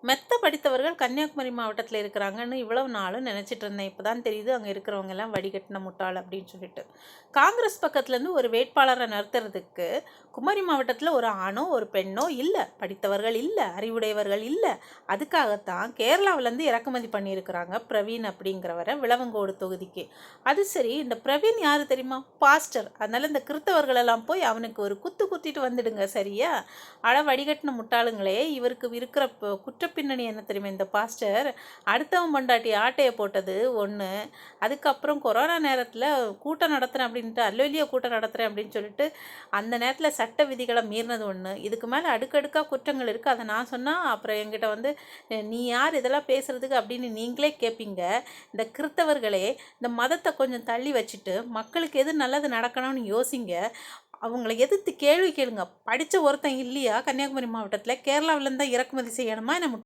மெத்த படித்தவர்கள் கன்னியாகுமரி மாவட்டத்தில் இருக்கிறாங்கன்னு இவ்வளவு நாளும் நினச்சிட்டு இருந்தேன். இப்போ தான் தெரியுது அங்கே இருக்கிறவங்க எல்லாம் வடிகட்டின முட்டாள் அப்படின்னு சொல்லிட்டு. காங்கிரஸ் பக்கத்துலேருந்து ஒரு வேட்பாளரை நிறுத்துறதுக்கு குமரி மாவட்டத்தில் ஒரு ஆணோ ஒரு பெண்ணோ இல்லை, படித்தவர்கள் இல்லை, அறிவுடையவர்கள் இல்லை. அதுக்காகத்தான் கேரளாவிலேருந்து இறக்குமதி பண்ணியிருக்கிறாங்க பிரவீன் அப்படிங்கிறவரை விளவங்கோடு தொகுதிக்கு. அது சரி, இந்த பிரவீன் யார் தெரியுமா? பாஸ்டர். அதனால் இந்த கிறித்தவர்கள் எல்லாம் போய் அவனுக்கு ஒரு குத்து குத்திட்டு வந்துடுங்க, சரியா? வடிகட்டின முட்டாளுங்களே, இவருக்கு இருக்கிற குற்றப்பின்னணி என்ன தெரியுமா? இந்த பாஸ்டர் அடுத்தவன் பொண்டாட்டி ஆட்டையை போட்டது ஒன்று, அதுக்கப்புறம் கொரோனா நேரத்தில் கூட்டம் நடத்துகிறேன் அப்படின்ட்டு அல்லோலியோ கூட்டம் நடத்துகிறேன் அப்படின்னு சொல்லிட்டு அந்த நேரத்தில் சட்ட விதிகளை மீறினது ஒன்று. இதுக்கு மேலே அடுக்கடுக்காக குற்றங்கள் இருக்குது. அதை நான் சொன்னால் அப்புறம் என்கிட்ட வந்து நீ யார் இதெல்லாம் பேசுகிறதுக்கு அப்படின்னு நீங்களே கேட்பீங்க. இந்த கிறித்தவர்களே, இந்த மதத்தை கொஞ்சம் தள்ளி வச்சுட்டு மக்களுக்கு எது நல்லது நடக்கணும்னு யோசிங்க. அவங்கள எதிர்த்து கேள்வி கேளுங்க. படித்த ஒருத்தன் இல்லையா கன்னியாகுமரி மாவட்டத்தில்? கேரளாவிலேருந்து தான் இறக்குமதி செய்யணுமா என்ன?